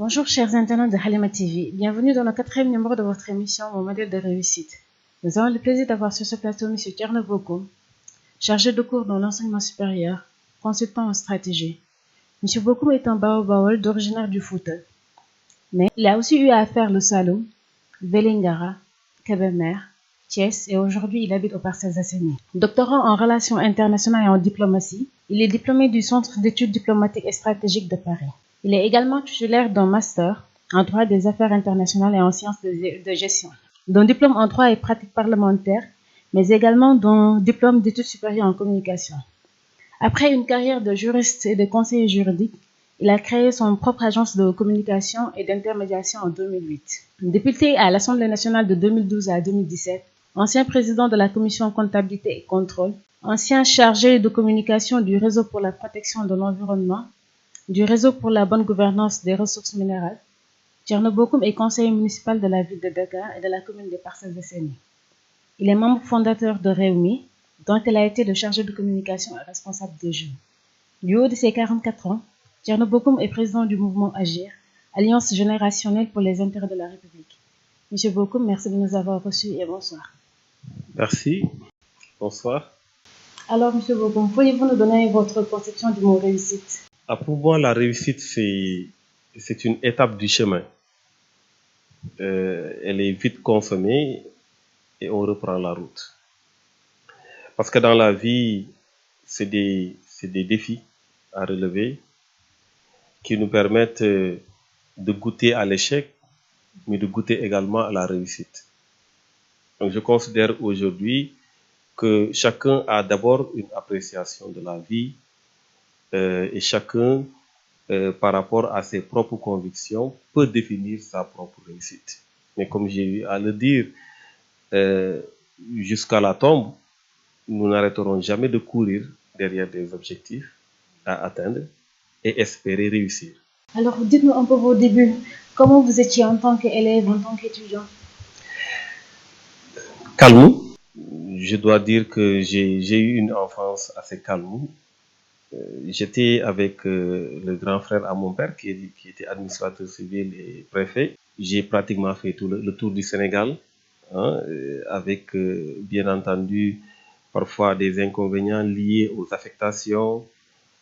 Bonjour chers internautes de Halima TV, bienvenue dans le 4e numéro de votre émission Mon modèle de réussite. Nous avons le plaisir d'avoir sur ce plateau M. Thierno Bokoum, chargé de cours dans l'enseignement supérieur, consultant en stratégie. M. Bokoum est un Baol d'originaire du Fouta, mais il a aussi eu à faire le Saloum, Vélingara, Kébémer, Thiès et aujourd'hui il habite aux Parcelles Assainies. Doctorant en relations internationales et en diplomatie, il est diplômé du Centre d'études diplomatiques et stratégiques de Paris. Il est également titulaire d'un master en droit des affaires internationales et en sciences de gestion, d'un diplôme en droit et pratiques parlementaires, mais également d'un diplôme d'études supérieures en communication. Après une carrière de juriste et de conseiller juridique, il a créé son propre agence de communication et d'intermédiation en 2008. Député à l'Assemblée nationale de 2012 à 2017, ancien président de la commission comptabilité et contrôle, ancien chargé de communication du réseau pour la protection de l'environnement, du réseau pour la bonne gouvernance des ressources minérales, Thierno Bokoum est conseiller municipal de la ville de Dakar et de la commune des Parcelles Assainies. Il est membre fondateur de Réumi, dont il a été le chargé de communication et responsable des jeunes. Du haut de ses 44 ans, Thierno Bokoum est président du mouvement Agir, Alliance générationnelle pour les intérêts de la République. Monsieur Bokoum, merci de nous avoir reçus et bonsoir. Merci, bonsoir. Alors, Monsieur Bokoum, pourriez-vous nous donner votre conception du mot réussite? Pour moi, la réussite, c'est une étape du chemin. Elle est vite consommée et on reprend la route. Parce que dans la vie, c'est des défis à relever qui nous permettent de goûter à l'échec, mais de goûter également à la réussite. Donc, je considère aujourd'hui que chacun a d'abord une appréciation de la vie et chacun, par rapport à ses propres convictions, peut définir sa propre réussite. Mais comme j'ai eu à le dire, jusqu'à la tombe, nous n'arrêterons jamais de courir derrière des objectifs à atteindre et espérer réussir. Alors, dites-nous un peu vos débuts. Comment vous étiez en tant qu'élève, en tant qu'étudiant? Calme. Je dois dire que j'ai eu une enfance assez calme. J'étais avec le grand frère à mon père qui était administrateur civil et préfet. J'ai pratiquement fait tout le tour du Sénégal, avec bien entendu parfois des inconvénients liés aux affectations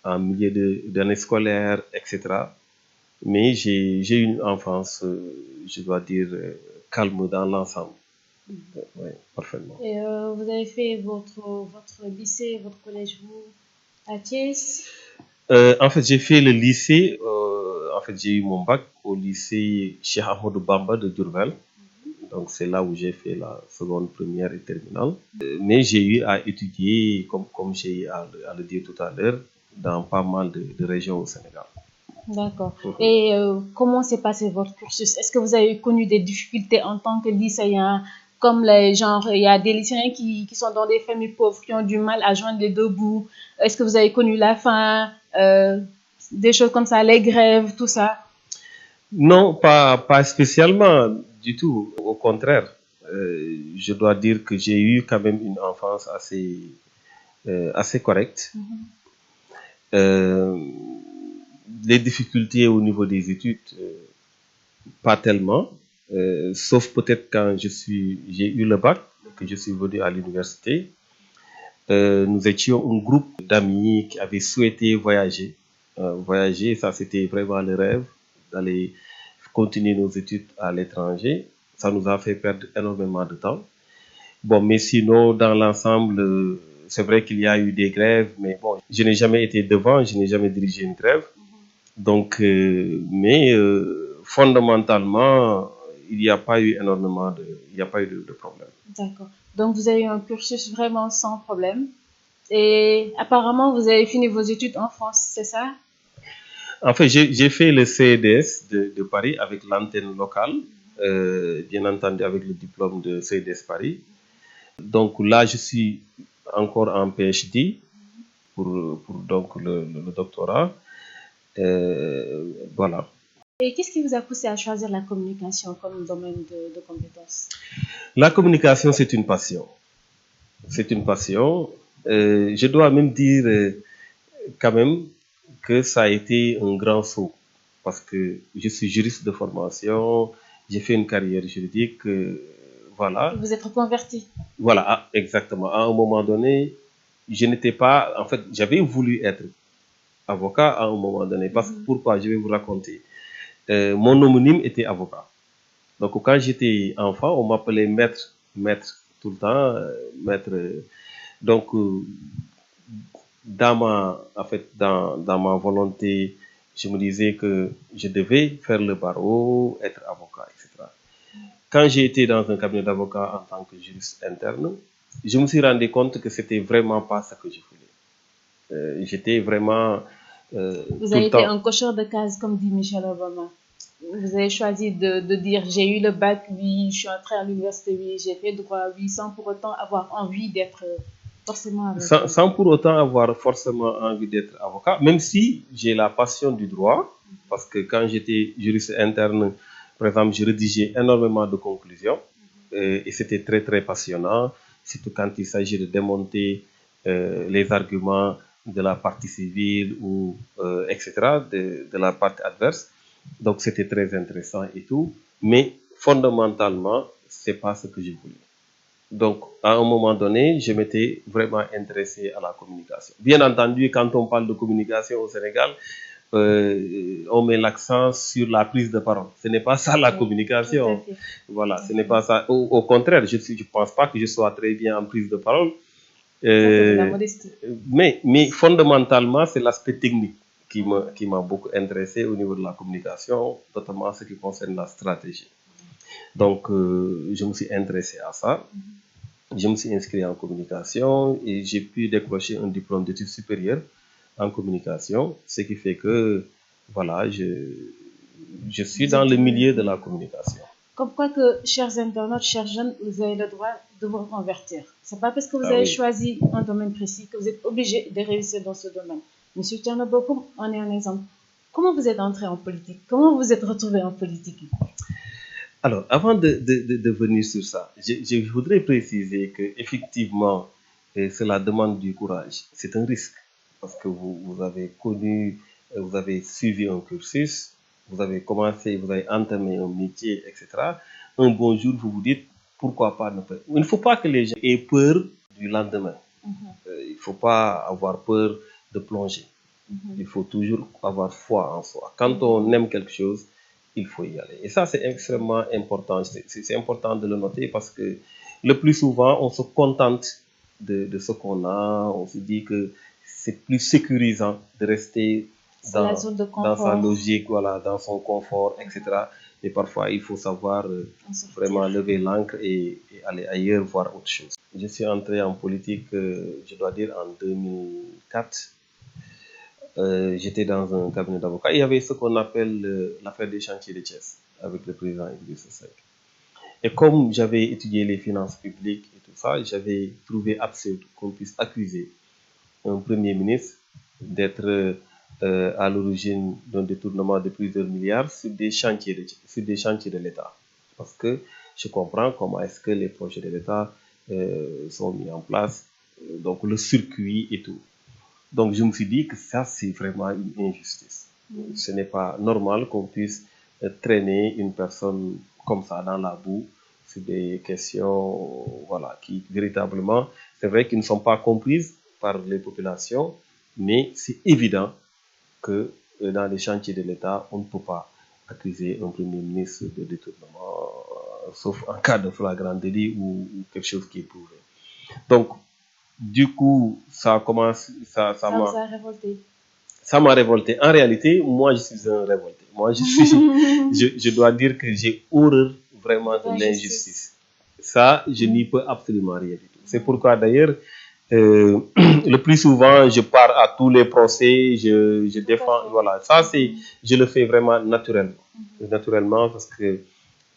en milieu d'année scolaire, etc. Mais j'ai eu une enfance, je dois dire, calme dans l'ensemble. Oui, parfaitement. Et vous avez fait votre lycée, votre collège, vous, à Thiès? En fait, j'ai fait le lycée. En fait, j'ai eu mon bac au lycée Cheikh Ahmadou Bamba de Diourbel. Donc, c'est là où j'ai fait la seconde, première et terminale. Mais j'ai eu à étudier, comme j'ai eu à le dire tout à l'heure, dans pas mal de régions au Sénégal. D'accord. Et comment s'est passé votre cursus? Est-ce que vous avez connu des difficultés en tant que lycéen? Comme les genre, il y a des lycéens qui sont dans des familles pauvres, qui ont du mal à joindre les deux bouts. Est-ce que vous avez connu la faim, des choses comme ça, les grèves, tout ça? Non, pas spécialement du tout. Au contraire, je dois dire que j'ai eu quand même une enfance assez correcte. Les difficultés au niveau des études, pas tellement, sauf peut-être quand j'ai eu le bac, que je suis venu à l'université. Nous étions un groupe d'amis qui avaient souhaité voyager. Voyager, ça c'était vraiment le rêve d'aller continuer nos études à l'étranger. Ça nous a fait perdre énormément de temps. Bon, mais sinon, dans l'ensemble, c'est vrai qu'il y a eu des grèves, mais bon, je n'ai jamais été devant, je n'ai jamais dirigé une grève. Donc, fondamentalement, il n'y a pas eu de problème. D'accord. Donc, vous avez eu un cursus vraiment sans problème. Et apparemment, vous avez fini vos études en France, c'est ça? En fait, j'ai fait le CEDS de Paris avec l'antenne locale, bien entendu avec le diplôme de CEDS Paris. Donc là, je suis encore en PhD pour donc le doctorat. Voilà. Et qu'est-ce qui vous a poussé à choisir la communication comme domaine de compétences? La communication, c'est une passion. C'est une passion. Je dois même dire quand même que ça a été un grand saut. parce que je suis juriste de formation, j'ai fait une carrière juridique, voilà. Vous êtes reconverti. Voilà, exactement. À un moment donné, je n'étais pas, en fait, j'avais voulu être avocat à un moment donné. Parce que pourquoi? Je vais vous raconter. Mon homonyme était avocat. Donc, quand j'étais enfant, on m'appelait maître tout le temps, maître. Donc, dans ma volonté, je me disais que je devais faire le barreau, être avocat, etc. Quand j'ai été dans un cabinet d'avocat en tant que juriste interne, je me suis rendu compte que c'était vraiment pas ce que je voulais. J'étais vraiment Vous tout avez le été temps. un cocheur de cases, comme dit Michelle Obama. Vous avez choisi de dire j'ai eu le bac, oui, je suis entrée à l'université, oui, j'ai fait droit, oui, sans pour autant avoir envie d'être forcément avocat. Sans pour autant avoir forcément envie d'être avocat, même si j'ai la passion du droit, parce que quand j'étais juriste interne, par exemple, je rédigeais énormément de conclusions, et c'était très très passionnant, surtout quand il s'agit de démonter les arguments de la partie civile ou etc., de la partie adverse. Donc c'était très intéressant et tout, mais fondamentalement, c'est pas ce que je voulais. Donc, à un moment donné, je m'étais vraiment intéressé à la communication. Bien entendu, quand on parle de communication au Sénégal, on met l'accent sur la prise de parole. Ce n'est pas ça la communication. Voilà, ce n'est pas ça. Au contraire, je ne pense pas que je sois très bien en prise de parole. Mais fondamentalement, c'est l'aspect technique qui m'a beaucoup intéressé au niveau de la communication, notamment ce qui concerne la stratégie. Donc, je me suis intéressé à ça. Je me suis inscrit en communication et j'ai pu décrocher un diplôme d'études supérieures en communication, ce qui fait que, voilà, je suis dans le milieu de la communication. Comme quoi que, chers internautes, chers jeunes, vous avez le droit de vous reconvertir. Ce n'est pas parce que vous avez choisi un domaine précis que vous êtes obligé de réussir dans ce domaine. Monsieur Thierno Bocoum, on est un exemple. Comment vous êtes entré en politique? Comment vous êtes retrouvé en politique? Alors, avant de venir sur ça, je voudrais préciser qu'effectivement, cela demande du courage. C'est un risque parce que vous avez connu, vous avez suivi un cursus, vous avez commencé, vous avez entamé un métier, etc. Un bon jour, vous vous dites, pourquoi pas ne pas. Il ne faut pas que les gens aient peur du lendemain. Il ne faut pas avoir peur de plonger. Il faut toujours avoir foi en soi. Quand on aime quelque chose, il faut y aller. Et ça, c'est extrêmement important. C'est important de le noter parce que le plus souvent, on se contente de ce qu'on a. On se dit que c'est plus sécurisant de rester dans sa logique, voilà, dans son confort, etc. Et parfois, il faut savoir vraiment lever l'encre et aller ailleurs, voir autre chose. Je suis entré en politique, je dois dire, en 2004. J'étais dans un cabinet d'avocats. Il y avait ce qu'on appelle l'affaire des chantiers de Thiès avec le président Idrissa Seck. Et comme j'avais étudié les finances publiques et tout ça, j'avais trouvé absurde qu'on puisse accuser un premier ministre d'être à l'origine d'un détournement de plusieurs milliards sur des chantiers de l'État. Parce que je comprends comment est-ce que les projets de l'État sont mis en place, donc le circuit et tout. Donc, je me suis dit que ça, c'est vraiment une injustice. Ce n'est pas normal qu'on puisse traîner une personne comme ça dans la boue sur des questions, voilà, qui véritablement, c'est vrai qu'ils ne sont pas comprises par les populations, mais c'est évident que dans les chantiers de l'État, on ne peut pas accuser un premier ministre de détournement, sauf en cas de flagrant délit ou quelque chose qui est prouvé. Donc, du coup, ça commence, ça vous a révolté. Ça m'a révolté. En réalité, moi, je suis un révolté. Moi, je dois dire que j'ai horreur vraiment de l'injustice. Ça, je n'y peux absolument rien du tout. C'est pourquoi d'ailleurs, le plus souvent, je pars à tous les procès, je défends, voilà. Ça, je le fais vraiment naturellement. Naturellement, parce que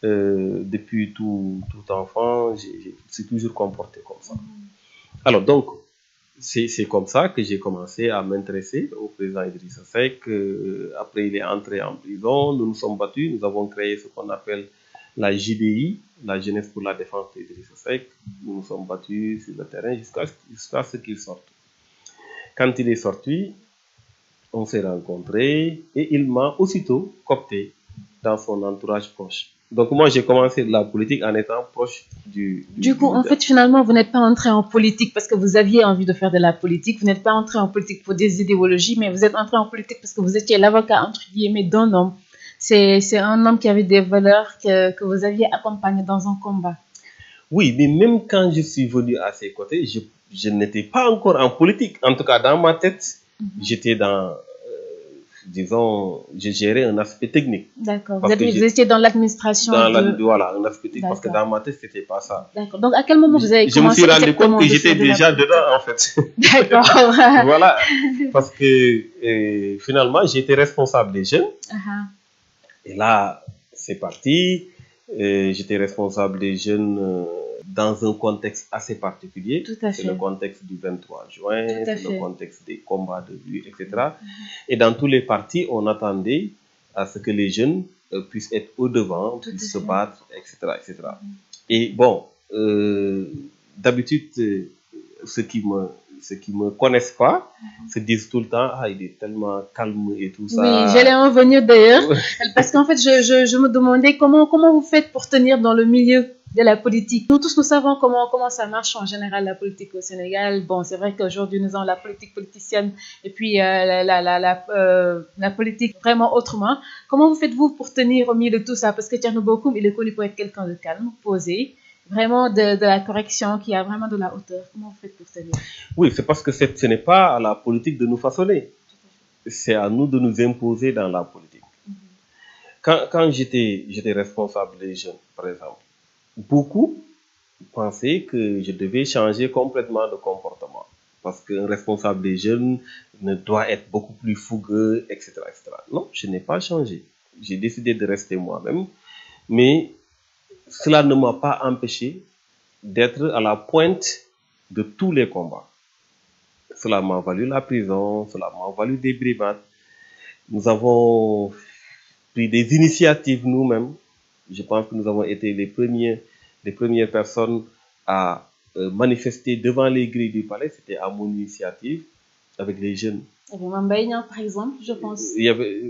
depuis tout enfant, je suis toujours comporté comme ça. Alors donc, c'est comme ça que j'ai commencé à m'intéresser au président Idrissa Seck. Après, il est entré en prison. Nous nous sommes battus. Nous avons créé ce qu'on appelle la JDI, la Jeunesse pour la défense d'Idrissa Seck. Nous nous sommes battus sur le terrain jusqu'à ce qu'il sorte. Quand il est sorti, On s'est rencontrés et il m'a aussitôt coopté dans son entourage proche. Donc moi, j'ai commencé la politique en étant proche Du coup, en leader. fait, finalement, vous n'êtes pas entré en politique parce que vous aviez envie de faire de la politique. Vous n'êtes pas entré en politique pour des idéologies, mais vous êtes entré en politique parce que vous étiez l'avocat, entre guillemets, d'un homme. C'est un homme qui avait des valeurs que vous aviez accompagné dans un combat. Oui, mais même quand je suis venu à ses côtés, je n'étais pas encore en politique. En tout cas, dans ma tête, j'étais dans, disons, je gérais un aspect technique. D'accord. Parce que Vous étiez dans l'administration de... voilà, un aspect technique. Parce que D'accord. dans ma tête, c'était pas ça. D'accord. Donc, à quel moment vous avez Je me suis commencé rendu compte exactement que de j'étais faire de la déjà politique? dedans, en fait. D'accord. Voilà. Parce que finalement, j'étais responsable des jeunes. Et là, c'est parti. J'étais responsable des jeunes dans un contexte assez particulier. Tout à C'est fait. le contexte du 23 juin, Tout à c'est le fait. contexte des combats de rue, etc. Et dans tous les partis, on attendait à ce que les jeunes puissent être au devant, Tout à puissent se fait. battre, etc., etc. Et bon, d'habitude, ceux qui me connaissent pas se disent tout le temps, ah, il est tellement calme et tout ça. Oui, j'allais en venir d'ailleurs, parce qu'en fait, je me demandais comment vous faites pour tenir dans le milieu de la politique. Nous tous, nous savons comment ça marche en général, la politique au Sénégal. Bon, c'est vrai qu'aujourd'hui, nous avons la politique politicienne et puis la politique vraiment autrement. Comment vous faites-vous pour tenir au milieu de tout ça? Parce que Thierno Bocoum, il est connu pour être quelqu'un de calme, posé, vraiment de la correction, qui a vraiment de la hauteur. Comment vous faites pour tenir? Oui, c'est parce que ce n'est pas à la politique de nous façonner. C'est à nous de nous imposer dans la politique. Quand j'étais responsable des jeunes, par exemple, beaucoup pensaient que je devais changer complètement de comportement. Parce qu'un responsable des jeunes ne doit être beaucoup plus fougueux, etc., etc. Non, je n'ai pas changé. J'ai décidé de rester moi-même. Mais cela ne m'a pas empêché d'être à la pointe de tous les combats. Cela m'a valu la prison, cela m'a valu des brimades. Nous avons pris des initiatives nous-mêmes. Je pense que nous avons été les premières personnes à manifester devant les grilles du palais. C'était à mon initiative avec les jeunes. Il y avait Mbaye Niang, par exemple, je pense. Il y avait,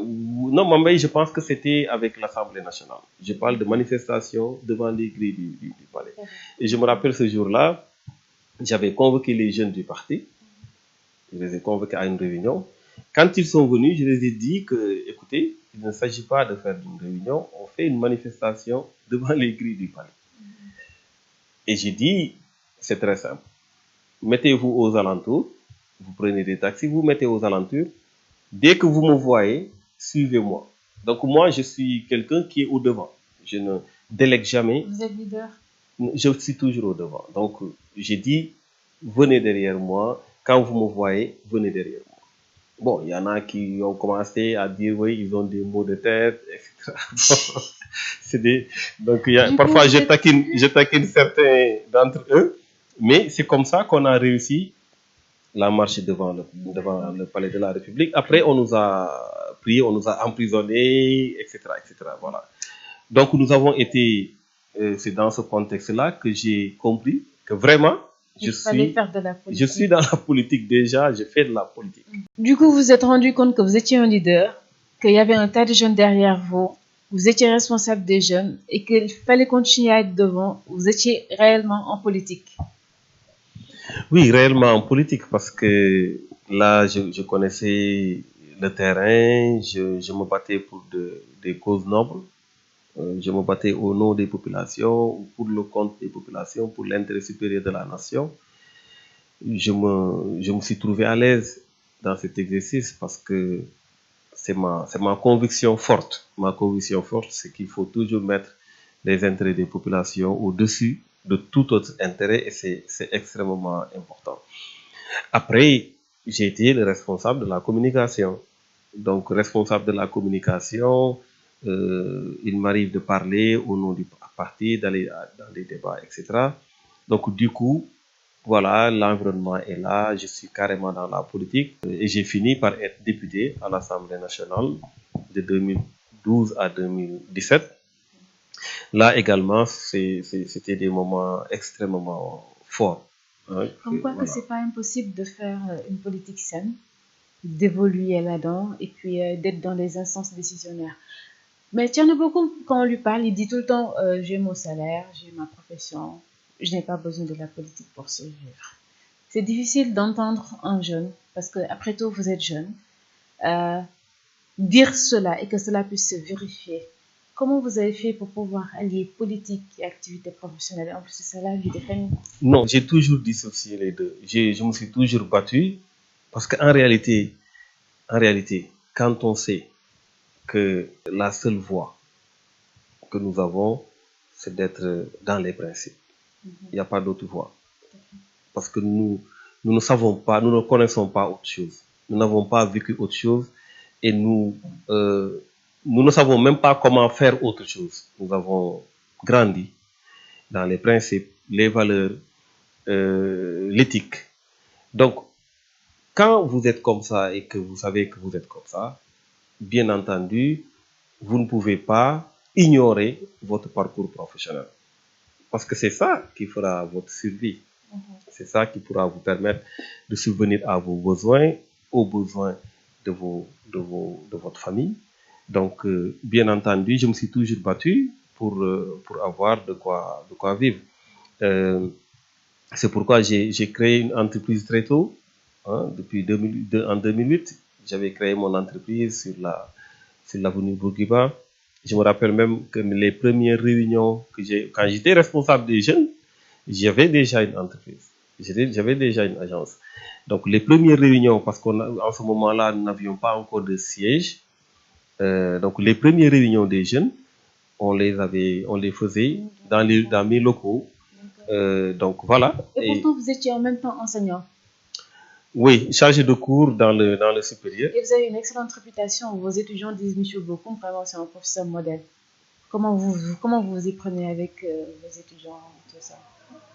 non, Mbaye, je pense que c'était avec l'Assemblée nationale. Je parle de manifestation devant les grilles du palais. Et je me rappelle ce jour-là, j'avais convoqué les jeunes du parti. Je les ai convoqués à une réunion. Quand ils sont venus, je les ai dit que, écoutez, il ne s'agit pas de faire une réunion, on fait une manifestation devant les grilles du palais. Et j'ai dit, c'est très simple. Mettez-vous aux alentours, vous prenez des taxis, vous mettez aux alentours. Dès que vous me voyez, suivez-moi. Donc moi, je suis quelqu'un qui est au devant. Je ne délègue jamais. Vous êtes leader? Je suis toujours au devant. Donc j'ai dit, venez derrière moi. Quand vous me voyez, venez derrière moi. Bon, il y en a qui ont commencé à dire, oui, ils ont des maux de tête, etc. Bon, donc, parfois, je taquine certains d'entre eux, mais c'est comme ça qu'on a réussi la marche devant le palais de la République. Après, on nous a pris, on nous a emprisonnés, etc., etc. Voilà. Donc, nous avons été, c'est dans ce contexte-là que j'ai compris que vraiment, je suis dans la politique déjà, je fais de la politique. Du coup, vous vous êtes rendu compte que vous étiez un leader, qu'il y avait un tas de jeunes derrière vous, vous étiez responsable des jeunes et qu'il fallait continuer à être devant, vous étiez réellement en politique. Oui, réellement en politique parce que là, je connaissais le terrain, je me battais pour des causes nobles. Je me battais au nom des populations, pour le compte des populations, pour l'intérêt supérieur de la nation. Je me suis trouvé à l'aise dans cet exercice parce que c'est ma conviction forte. Ma conviction forte, c'est qu'il faut toujours mettre les intérêts des populations au-dessus de tout autre intérêt et c'est extrêmement important. Après, j'ai été le responsable de la communication. Donc, responsable de la communication, il m'arrive de parler au nom du parti, d'aller dans des débats, etc. Donc, du coup, voilà, l'environnement est là, je suis carrément dans la politique et j'ai fini par être député à l'Assemblée nationale de 2012 à 2017. Là également, c'était des moments extrêmement forts. Comme quoi que c'est pas impossible de faire une politique saine. d'évoluer là-dedans et puis d'être dans les instances décisionnaires. Mais Thierno Bocoum, quand on lui parle, il dit tout le temps j'ai mon salaire, j'ai ma profession, je n'ai pas besoin de la politique pour survivre. C'est difficile d'entendre un jeune, parce que après tout, vous êtes jeune, euh, dire cela et que cela puisse se vérifier. Comment vous avez fait pour pouvoir allier politique et activité professionnelle et en plus de cela, vie de famille? Non, j'ai toujours dissocié les deux. Je me suis toujours battu parce qu'en réalité, quand on sait que la seule voie que nous avons, c'est d'être dans les principes. Il n'y a pas d'autre voie. Parce que nous ne savons pas, nous ne connaissons pas autre chose. Nous n'avons pas vécu autre chose et nous ne savons même pas comment faire autre chose. Nous avons grandi dans les principes, les valeurs, l'éthique. Donc, quand vous êtes comme ça et que vous savez que vous êtes comme ça, bien entendu, vous ne pouvez pas ignorer votre parcours professionnel. Parce que c'est ça qui fera votre survie. C'est ça qui pourra vous permettre de subvenir à vos besoins, aux besoins de votre famille. Donc, bien entendu, je me suis toujours battu pour avoir de quoi vivre. C'est pourquoi j'ai créé une entreprise très tôt. Depuis 2002, en 2008, j'avais créé mon entreprise sur l'avenue Bourguiba. Je me rappelle même que les premières réunions quand j'étais responsable des jeunes, j'avais déjà une entreprise. J'avais déjà une agence. Donc, les premières réunions, parce qu'en ce moment-là, nous n'avions pas encore de siège. Donc, les premières réunions des jeunes, on les faisait dans mes locaux. Donc, voilà. Et pourtant, vous étiez en même temps enseignant. Oui, chargé de cours dans le supérieur. Et vous avez une excellente réputation. Vos étudiants disent Monsieur Bocoum, vraiment, c'est un professeur modèle. Comment vous y prenez avec vos étudiants, tout ça?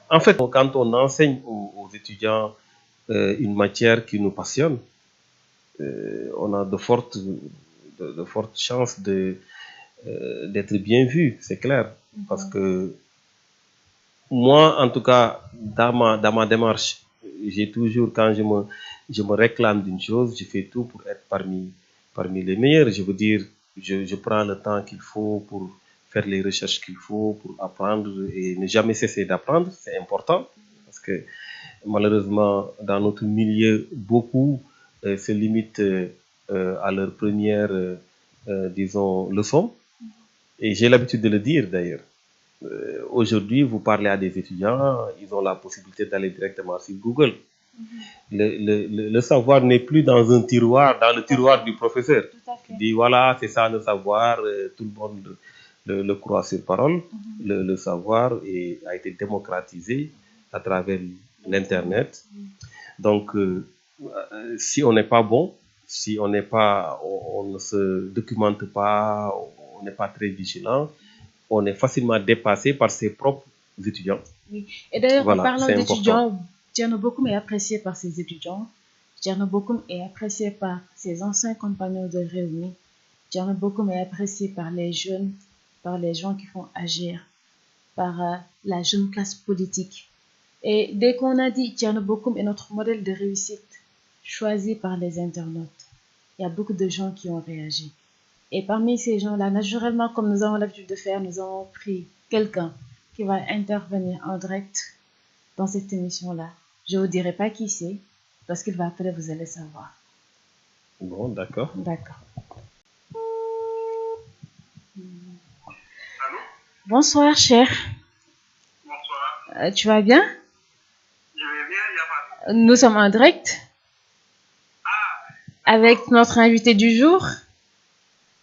En fait, quand on enseigne aux étudiants une matière qui nous passionne, on a de fortes chances d'être bien vu, c'est clair. Parce que moi, en tout cas, dans ma démarche, j'ai toujours, quand je me réclame d'une chose, je fais tout pour être parmi les meilleurs. Je veux dire, je prends le temps qu'il faut pour faire les recherches qu'il faut, pour apprendre et ne jamais cesser d'apprendre. C'est important parce que malheureusement, dans notre milieu, beaucoup se limitent à leur première, disons, leçon. Et j'ai l'habitude de le dire d'ailleurs. Aujourd'hui, vous parlez à des étudiants, ils ont la possibilité d'aller directement sur Google. Le savoir n'est plus dans un tiroir, dans le tiroir du professeur. Il dit voilà, c'est ça le savoir, tout le monde le croit sur parole. Le savoir a été démocratisé à travers l'Internet. Donc, si on n'est pas bon, si on ne se documente pas, on n'est pas très vigilant, on est facilement dépassé par ses propres étudiants. Oui. Et d'ailleurs, voilà, en parlant d'étudiants, Thierno Bocoum est apprécié par ses étudiants. Thierno Bocoum est apprécié par ses anciens compagnons de réunion. Thierno Bocoum est apprécié par les jeunes, par les gens qui font agir, par la jeune classe politique. Et dès qu'on a dit Thierno Bocoum est notre modèle de réussite, choisi par les internautes, il y a beaucoup de gens qui ont réagi. Et parmi ces gens-là, naturellement, comme nous avons l'habitude de faire, nous avons pris quelqu'un qui va intervenir en direct dans cette émission-là. Je ne vous dirai pas qui c'est, parce qu'il va appeler, vous allez savoir. Bon, d'accord. D'accord. Allô? Bonsoir, cher. Bonsoir. Tu vas bien? Je vais bien, il n'y a pas. Nous sommes en direct avec notre invité du jour.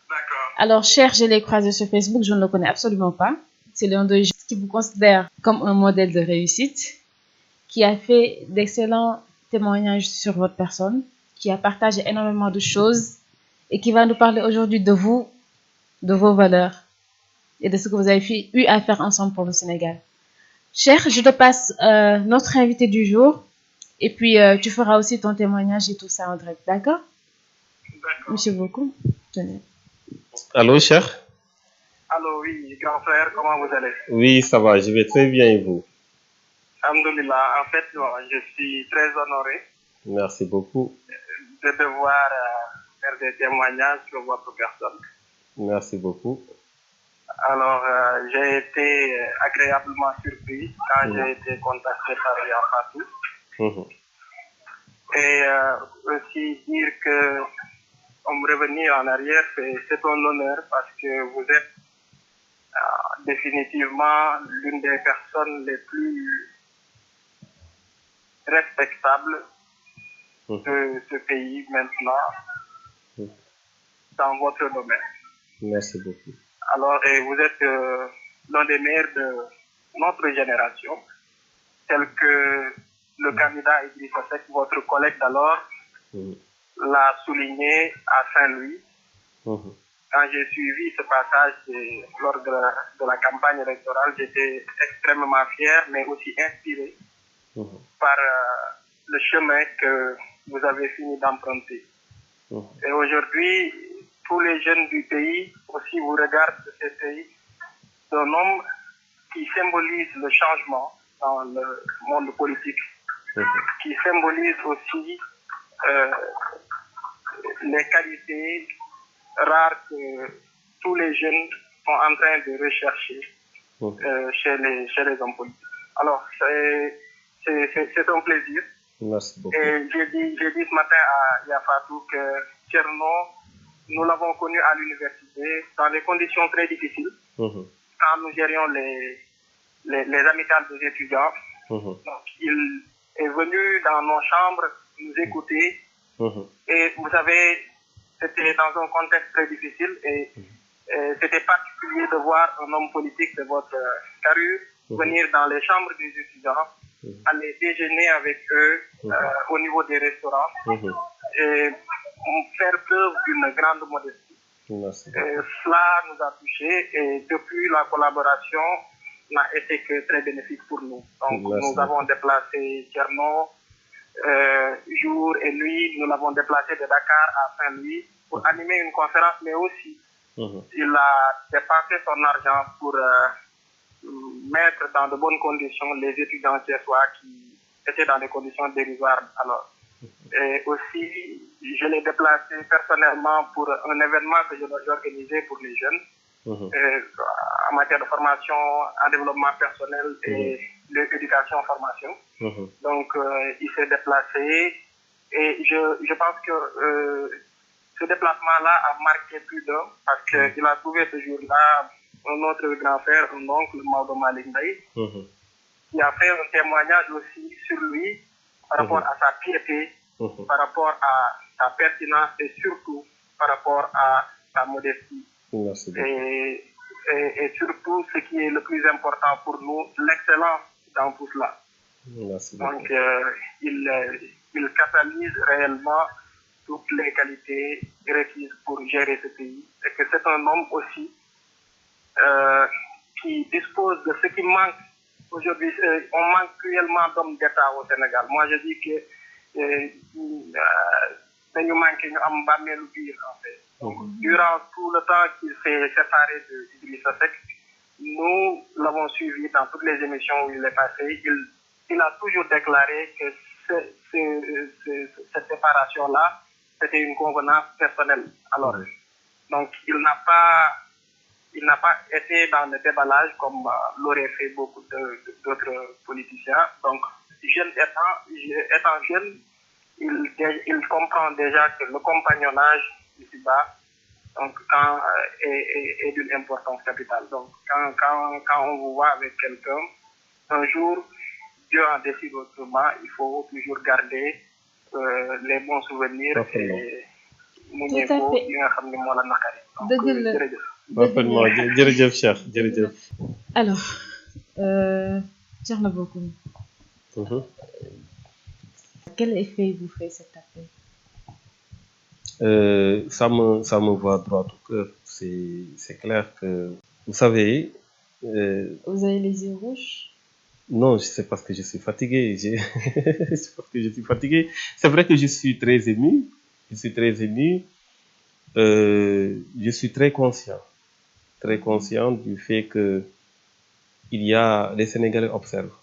D'accord. Alors, cher, je l'ai croisé sur Facebook, je ne le connais absolument pas. C'est l'un de ceux qui vous considère comme un modèle de réussite, qui a fait d'excellents témoignages sur votre personne, qui a partagé énormément de choses et qui va nous parler aujourd'hui de vous, de vos valeurs et de ce que vous avez eu à faire ensemble pour le Sénégal. Cher, je te passe notre invité du jour et puis tu feras aussi ton témoignage et tout ça en direct, d'accord? D'accord. Monsieur Bocoum, tenez. Allô, cher? Allô, oui, grand frère, comment vous allez? Oui, ça va, je vais très bien et vous? Alhamdoulilah, en fait, je suis très honoré Merci beaucoup. de devoir faire des témoignages sur votre personne. Merci beaucoup. Alors, j'ai été agréablement surpris quand j'ai été contacté par Yafatou. Et aussi dire que, comme revenir en arrière, c'est un honneur parce que vous êtes définitivement l'une des personnes les plus respectables de ce pays maintenant dans votre domaine. Merci beaucoup. Alors, et vous êtes l'un des meilleurs de notre génération, tel que le candidat Idrissa Seck, votre collègue d'alors, l'a souligné à Saint-Louis. Quand j'ai suivi ce passage lors de la campagne électorale, j'étais extrêmement fier, mais aussi inspiré par le chemin que vous avez fini d'emprunter. Et aujourd'hui, tous les jeunes du pays aussi vous regardent de ce pays d'un homme qui symbolise le changement dans le monde politique, qui symbolise aussi les qualités rares que tous les jeunes sont en train de rechercher chez les hommes politiques. Alors, c'est un plaisir. Merci beaucoup. Et j'ai dit ce matin à Yafatou que Tcherno, nous l'avons connu à l'université dans des conditions très difficiles, quand nous gérions les amicales des étudiants. Donc, il est venu dans nos chambres nous écouter. Et vous savez, c'était dans un contexte très difficile et c'était particulier de voir un homme politique de votre carrure venir dans les chambres des étudiants, aller déjeuner avec eux au niveau des restaurants et faire preuve d'une grande modestie. Cela nous a touchés et depuis la collaboration n'a été que très bénéfique pour nous. Donc nous avons déplacé Tcherno jour et nuit, nous l'avons déplacé de Dakar à Saint-Louis pour animer une conférence, mais aussi il a dépensé son argent pour mettre dans de bonnes conditions les étudiants thiessois qui étaient dans des conditions dérisoires. Alors, et aussi, je l'ai déplacé personnellement pour un événement que je dois organiser pour les jeunes en matière de formation, en développement personnel et l'éducation-formation. Donc, il s'est déplacé et je pense que ce déplacement-là a marqué plus d'un parce qu'il a trouvé ce jour-là un autre grand frère, un oncle, Maodo Malick Mbaye, qui a fait un témoignage aussi sur lui par rapport à sa piété, par rapport à sa pertinence et surtout par rapport à sa modestie. Et surtout, ce qui est le plus important pour nous, l'excellence dans tout cela. Donc, il catalyse réellement toutes les qualités requises pour gérer ce pays. Et que c'est un homme aussi qui dispose de ce qui manque. Aujourd'hui, on manque cruellement d'hommes d'État au Sénégal. Moi, je dis que nous manquons un bamelu pire, en fait. Donc, durant tout le temps qu'il s'est séparé de Idrissa Seck, nous l'avons suivi dans toutes les émissions où il est passé. Il a toujours déclaré que cette séparation-là, c'était une convenance personnelle. Alors, donc, il n'a pas été dans le déballage comme l'auraient fait beaucoup d'autres politiciens. Donc, étant jeune, il comprend déjà que le compagnonnage ici-bas donc, est d'une importance capitale. Donc, quand on vous voit avec quelqu'un, un jour, Dieu en décide autrement, il faut toujours garder les bons souvenirs et tout à fait. Parfaitement. Jërëjëf Cheikh, jërëjëf. Alors, Thierno Bocoum, quel effet vous fait cet appel? Ça me va droit au cœur. C'est clair que, vous savez... Vous avez les yeux rouges? Non, c'est parce que je suis fatigué. C'est parce que je suis fatigué. C'est vrai que je suis très ému. Je suis très ému. Je suis très conscient du fait que les Sénégalais observent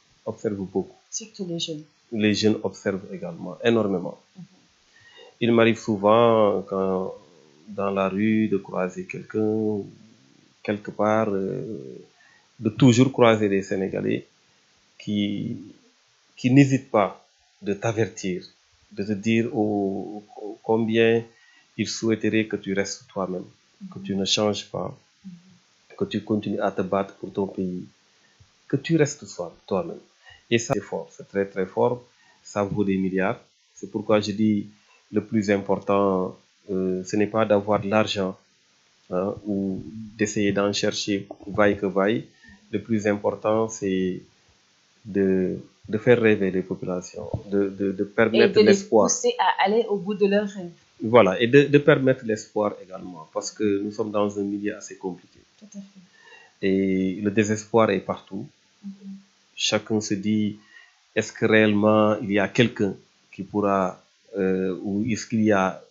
beaucoup. Surtout les jeunes. Les jeunes observent également énormément. Il m'arrive souvent, quand dans la rue, de croiser quelqu'un, quelque part, de toujours croiser des Sénégalais qui n'hésitent pas de t'avertir, de te dire combien ils souhaiteraient que tu restes toi-même, que tu ne changes pas, que tu continues à te battre pour ton pays, que tu restes toi-même. Et ça, c'est fort, c'est très très fort, ça vaut des milliards. C'est pourquoi je dis, le plus important, ce n'est pas d'avoir de l'argent, hein, ou d'essayer d'en chercher vaille que vaille. Le plus important, c'est de faire rêver les populations, de permettre l'espoir. Et de les pousser à aller au bout de leurs rêves. Voilà, et de permettre l'espoir également, parce que nous sommes dans un milieu assez compliqué. Tout à fait. Et le désespoir est partout. Chacun se dit, est-ce que réellement il y a quelqu'un qui pourra, ou est-ce qu'il y a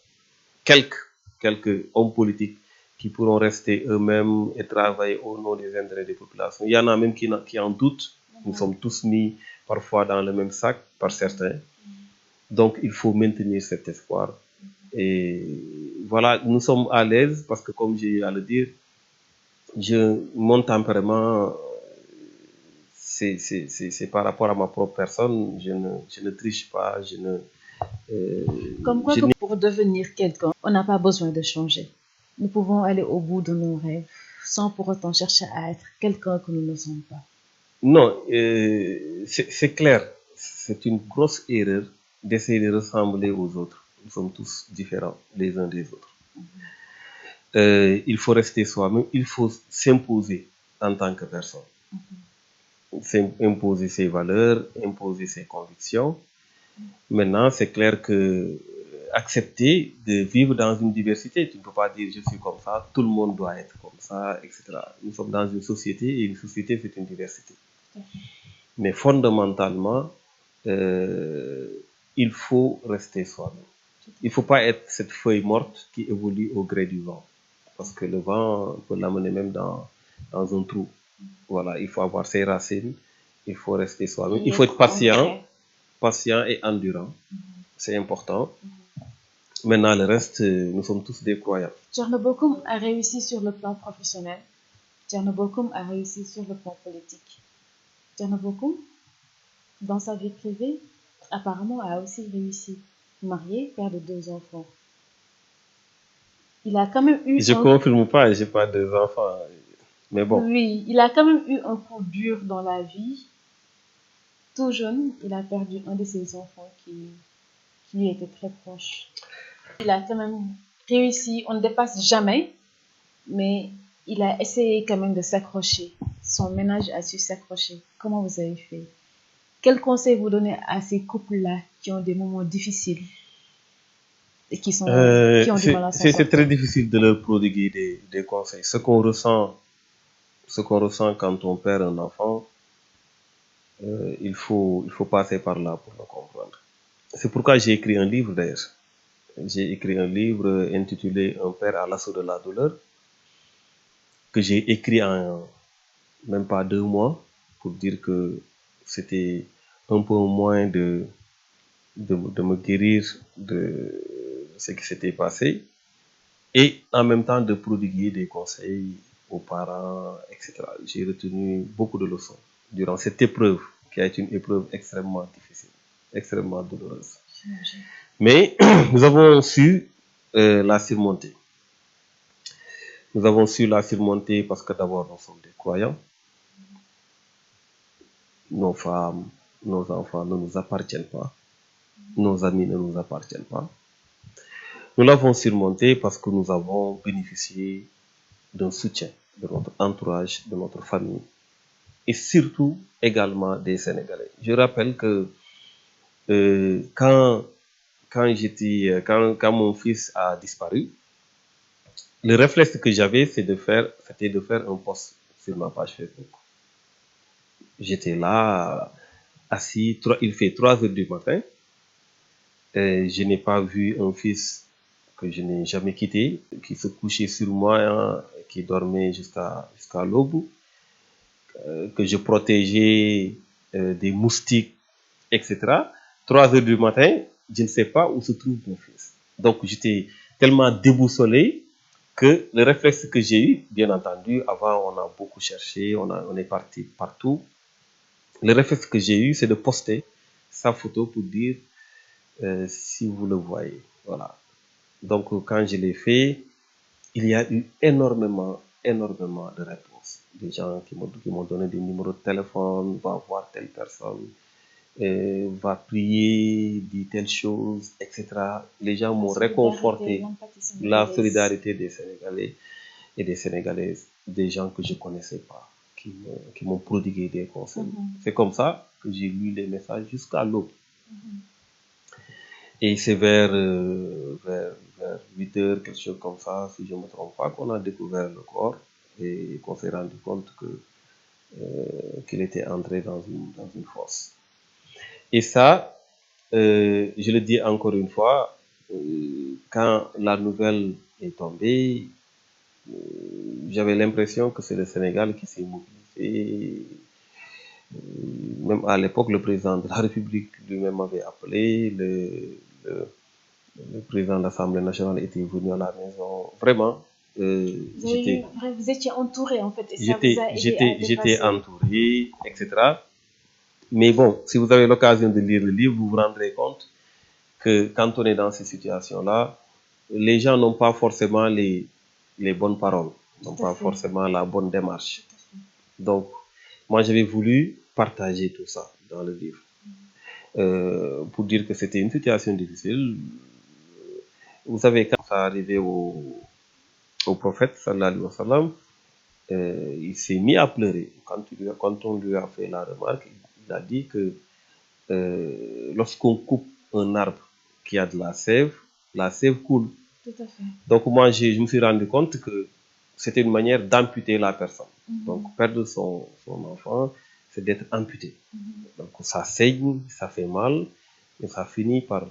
quelques hommes politiques qui pourront rester eux-mêmes et travailler au nom des intérêts des populations. Il y en a même qui en doutent. Nous sommes tous mis parfois dans le même sac par certains. Donc il faut maintenir cet espoir. Et voilà, nous sommes à l'aise parce que, comme j'ai eu à le dire, mon tempérament, c'est par rapport à ma propre personne. Je ne triche pas, Comme quoi, pour devenir quelqu'un, on n'a pas besoin de changer. Nous pouvons aller au bout de nos rêves sans pour autant chercher à être quelqu'un que nous ne sommes pas. Non, c'est clair. C'est une grosse erreur d'essayer de ressembler aux autres. Nous sommes tous différents les uns des autres. Il faut rester soi-même, il faut s'imposer en tant que personne. Imposer ses valeurs, imposer ses convictions. Maintenant, c'est clair que accepter de vivre dans une diversité, tu ne peux pas dire je suis comme ça, tout le monde doit être comme ça, etc. Nous sommes dans une société et une société, c'est une diversité. Mais fondamentalement, il faut rester soi-même. Il ne faut pas être cette feuille morte qui évolue au gré du vent. Parce que le vent peut l'amener même dans un trou. Voilà, il faut avoir ses racines, il faut rester soi-même. Il faut être patient et endurant. C'est important. Maintenant, le reste, nous sommes tous des croyants. Thierno Bocoum a réussi sur le plan professionnel. Thierno Bocoum a réussi sur le plan politique. Thierno Bocoum, dans sa vie privée, apparemment a aussi réussi. Marié, père de 2 enfants. Il a quand même eu... Je confirme pas, j'ai pas 2 enfants. Mais bon. Oui, il a quand même eu un coup dur dans la vie. Tout jeune, il a perdu un de ses enfants qui lui était très proche. Il a quand même réussi, on ne dépasse jamais, mais il a essayé quand même de s'accrocher. Son ménage a su s'accrocher. Comment vous avez fait? Quel conseil vous donnez à ces couples-là qui ont des moments difficiles et qui ont du mal à s'en sortir? C'est très difficile de leur prodiguer des conseils. Ce qu'on ressent quand on perd un enfant, il faut passer par là pour le comprendre. C'est pourquoi j'ai écrit un livre d'ailleurs. J'ai écrit un livre intitulé Un père à l'assaut de la douleur, que j'ai écrit en même pas 2 mois, pour dire que c'était un peu moins de me guérir de ce qui s'était passé, et en même temps de prodiguer des conseils aux parents, etc. J'ai retenu beaucoup de leçons durant cette épreuve, qui a été une épreuve extrêmement difficile, extrêmement douloureuse. Mais nous avons su la surmonter. Nous avons su la surmonter parce que d'abord nous sommes des croyants. Nos femmes, nos enfants ne nous appartiennent pas. Nos amis ne nous appartiennent pas. Nous l'avons surmonté parce que nous avons bénéficié d'un soutien de notre entourage, de notre famille et surtout également des Sénégalais. Je rappelle que quand mon fils a disparu, le réflexe que j'avais, c'était de faire un post sur ma page Facebook. J'étais là, assis, il fait 3 heures du matin. Je n'ai pas vu un fils que je n'ai jamais quitté, qui se couchait sur moi, qui dormait jusqu'à l'aube, que je protégeais des moustiques etc. 3 heures du matin, je ne sais pas où se trouve mon fils. Donc, j'étais tellement déboussolé que le réflexe que j'ai eu, bien entendu, avant, on a beaucoup cherché, on est parti partout. Le réflexe que j'ai eu, c'est de poster sa photo pour dire si vous le voyez. Voilà. Donc, quand je l'ai fait, il y a eu énormément de réponses. Des gens qui m'ont donné des numéros de téléphone, va voir telle personne, va prier, dit telle chose, etc. Les gens m'ont réconforté. La solidarité des Sénégalais et des Sénégalaises, des gens que je ne connaissais pas, qui m'ont prodigué des conseils. C'est comme ça que j'ai lu les messages jusqu'à l'aube. Et c'est vers 8 heures, quelque chose comme ça, si je ne me trompe pas, qu'on a découvert le corps et qu'on s'est rendu compte qu'il était entré dans une fosse. Et ça, je le dis encore une fois, quand la nouvelle est tombée, j'avais l'impression que c'est le Sénégal qui s'est mobilisé. Même à l'époque, le président de la République lui-même m'avait appelé, le président de l'Assemblée nationale était venu à la maison. Vraiment, vous étiez entouré en fait. Et j'étais entouré, etc. Mais bon, si vous avez l'occasion de lire le livre, vous vous rendrez compte que quand on est dans ces situations-là, les gens n'ont pas forcément les bonnes paroles, n'ont pas forcément la bonne démarche. Donc, moi, j'avais voulu partager tout ça dans le livre. Pour dire que c'était une situation difficile. Vous savez, quand ça arrivait au prophète, sallallahu alayhi wa sallam, il s'est mis à pleurer. Quand on lui a fait la remarque, il a dit que lorsqu'on coupe un arbre qui a de la sève coule. Tout à fait. Donc moi, je me suis rendu compte que c'était une manière d'amputer la personne. Donc perdre son enfant, c'est d'être amputé. Donc ça saigne, ça fait mal, mais ça finit par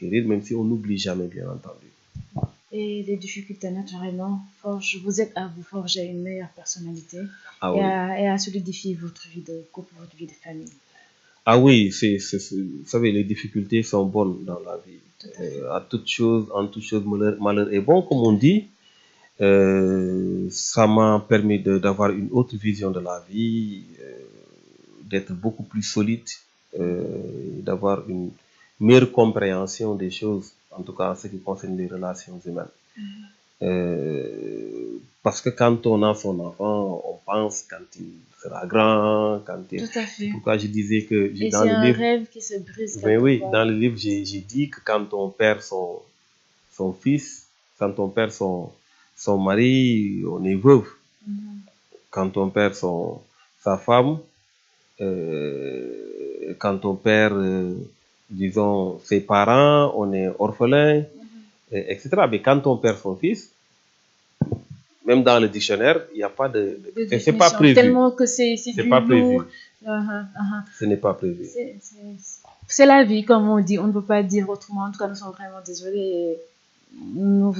guérir, même si on n'oublie jamais, bien entendu. Et les difficultés, naturellement, vous aident à vous forger une meilleure personnalité et à solidifier votre vie de couple, votre vie de famille. Ah oui, vous savez, les difficultés sont bonnes dans la vie. En toute chose, malheur est bon, comme on dit. Ça m'a permis d'avoir une autre vision de la vie, d'être beaucoup plus solide, d'avoir une meilleure compréhension des choses, en tout cas en ce qui concerne les relations humaines. Parce que quand on a son enfant, on pense quand il sera grand, Tout à fait. Pourquoi je disais que et dans le livre, rêve qui se brise. Mais oui, dans le livre, j'ai dit que quand on perd son fils, quand on perd son mari, on est veuve. Quand on perd sa femme, quand on perd, disons, ses parents, on est orphelin, etc. Mais quand on perd son fils, même dans le dictionnaire, il n'y a pas de c'est pas prévu. Tellement que c'est pas prévu. Ce n'est pas prévu. C'est la vie, comme on dit. On ne peut pas dire autrement. En tout cas, nous sommes vraiment désolés. Non,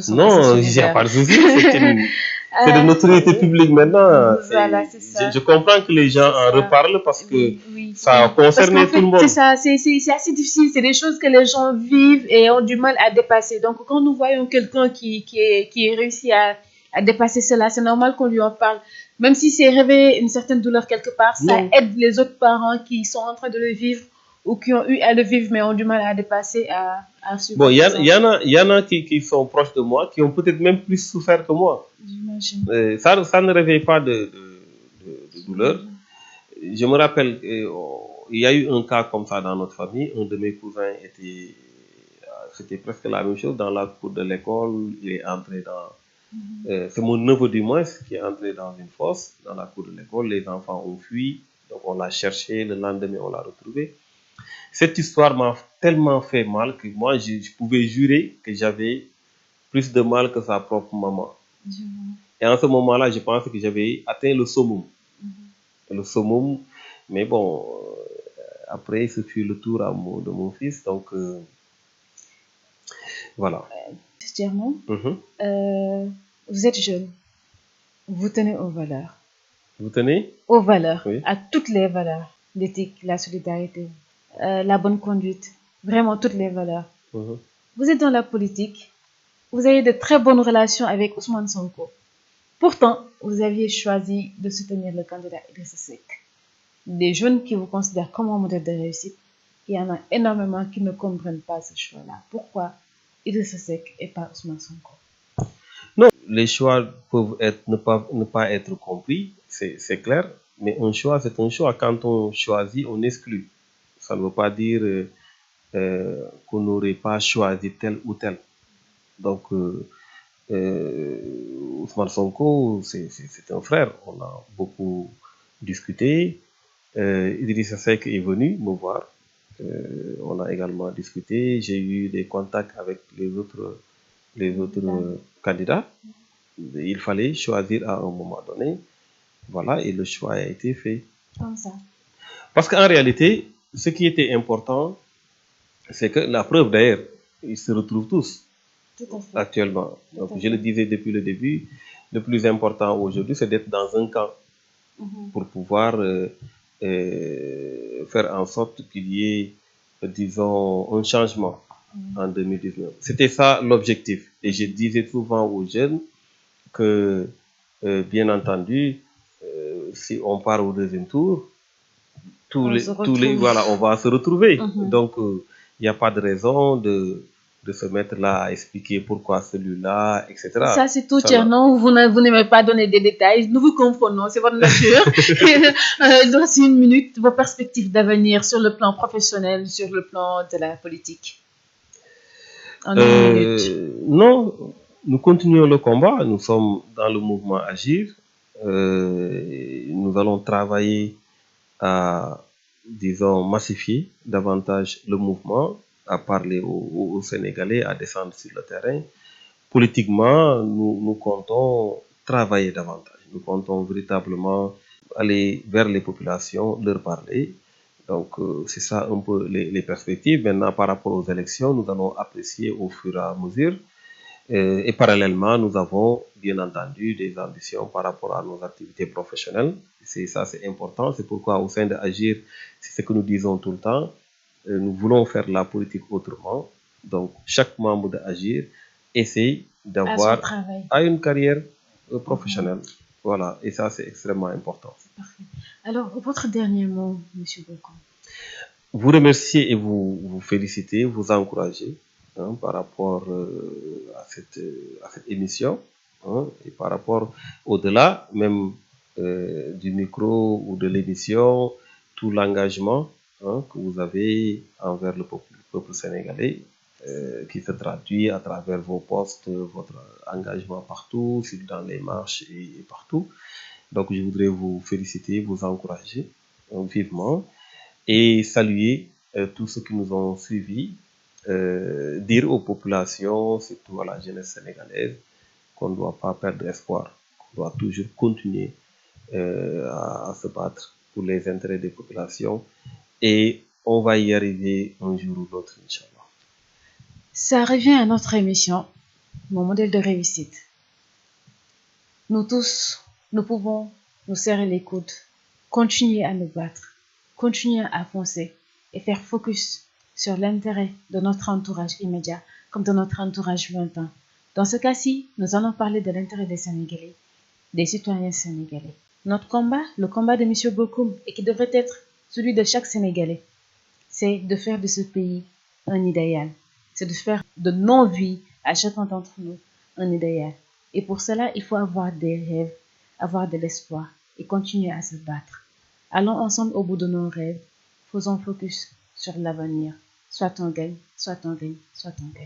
il n'y a pas de souci. C'est de notoriété publique maintenant. Voilà, c'est ça. Je comprends que les gens en reparlent parce que ça concerne tout le monde. C'est ça, c'est assez difficile. C'est des choses que les gens vivent et ont du mal à dépasser. Donc, quand nous voyons quelqu'un qui réussit à dépasser cela, c'est normal qu'on lui en parle. Même si c'est réveiller une certaine douleur quelque part, ça aide les autres parents qui sont en train de le vivre ou qui ont eu à le vivre mais ont du mal à dépasser, à suivre. Bon, il y en a qui sont proches de moi, qui ont peut-être même plus souffert que moi. J'imagine. Ça ne réveille pas de douleur. Je me rappelle, il y a eu un cas comme ça dans notre famille. Un de mes cousins c'était presque la même chose. Dans la cour de l'école, il est entré dans... c'est mon neveu du moins qui est entré dans une fosse, dans la cour de l'école. Les enfants ont fui, donc on l'a cherché. Le lendemain, on l'a retrouvé. Cette histoire m'a tellement fait mal que moi, je pouvais jurer que j'avais plus de mal que sa propre maman. Et en ce moment-là, je pense que j'avais atteint le summum. Le summum, mais bon, après, ce fut le tour de mon fils, donc voilà. Germain, vous êtes jeune, vous tenez aux valeurs. Vous tenez aux valeurs, oui. À toutes les valeurs, l'éthique, la solidarité. la bonne conduite, vraiment toutes les valeurs. Mhm. Vous êtes dans la politique, vous avez de très bonnes relations avec Ousmane Sonko. Pourtant, vous aviez choisi de soutenir le candidat Idrissa Seck. Des jeunes qui vous considèrent comme un modèle de réussite, il y en a énormément qui ne comprennent pas ce choix-là. Pourquoi Idrissa Seck et pas Ousmane Sonko? Non, les choix peuvent ne pas être compris, c'est clair, mais un choix, c'est un choix. Quand on choisit, on exclut. Ça ne veut pas dire qu'on n'aurait pas choisi tel ou tel. Donc, Ousmane Sonko, c'est un frère. On a beaucoup discuté. Idrissa Seck est venu me voir. On a également discuté. J'ai eu des contacts avec les autres candidats. Il fallait choisir à un moment donné. Voilà, et le choix a été fait. Comme ça. Parce qu'en réalité, ce qui était important, c'est que la preuve d'ailleurs, ils se retrouvent tous actuellement. Donc, je le disais depuis le début, le plus important aujourd'hui, c'est d'être dans un camp pour pouvoir faire en sorte qu'il y ait, disons, un changement en 2019. C'était ça l'objectif. Et je disais souvent aux jeunes que, bien entendu, si on part au deuxième tour, voilà, on va se retrouver. Donc, il n'y a pas de raison de se mettre là à expliquer pourquoi celui-là, etc. Ça, c'est tout, Tcherno. Vous n'aimez pas donner des détails. Nous vous comprenons, c'est votre nature. Dans une minute, vos perspectives d'avenir sur le plan professionnel, sur le plan de la politique. En une minute. Non, nous continuons le combat. Nous sommes dans le mouvement Agir. Nous allons travailler à, disons, massifier davantage le mouvement, à parler aux Sénégalais, à descendre sur le terrain. Politiquement, nous comptons travailler davantage. Nous comptons véritablement aller vers les populations, leur parler. Donc, c'est ça un peu les perspectives. Maintenant, par rapport aux élections, nous allons apprécier au fur et à mesure. Et parallèlement, nous avons bien entendu des ambitions par rapport à nos activités professionnelles. Ça, c'est important. C'est pourquoi au sein de Agir, c'est ce que nous disons tout le temps. Nous voulons faire la politique autrement. Donc, chaque membre de Agir essaie d'avoir une carrière professionnelle. Voilà. Et ça, c'est extrêmement important. Parfait. Alors, votre dernier mot, M. Bokoum? Vous remercier et vous féliciter, vous encourager. Par rapport à cette émission, et par rapport au-delà même du micro ou de l'émission, tout l'engagement que vous avez envers le peuple sénégalais, qui se traduit à travers vos postes, votre engagement partout, dans les marches et partout. Donc je voudrais vous féliciter, vous encourager vivement et saluer tous ceux qui nous ont suivis. Dire aux populations, surtout à la jeunesse sénégalaise, qu'on ne doit pas perdre espoir, qu'on doit toujours continuer à se battre pour les intérêts des populations et on va y arriver un jour ou l'autre, Inch'Allah. Ça revient à notre émission, mon modèle de réussite. Nous tous, nous pouvons nous serrer les coudes, continuer à nous battre, continuer à foncer et faire focus sur l'intérêt de notre entourage immédiat comme de notre entourage lointain. Dans ce cas-ci, nous allons parler de l'intérêt des Sénégalais, des citoyens sénégalais. Notre combat, le combat de M. Bokoum, et qui devrait être celui de chaque Sénégalais, c'est de faire de ce pays un idéal. C'est de faire de nos vies, à chacun d'entre nous, un idéal. Et pour cela, il faut avoir des rêves, avoir de l'espoir et continuer à se battre. Allons ensemble au bout de nos rêves. Faisons focus sur l'avenir. Soit on gagne, soit on gagne, soit on gagne.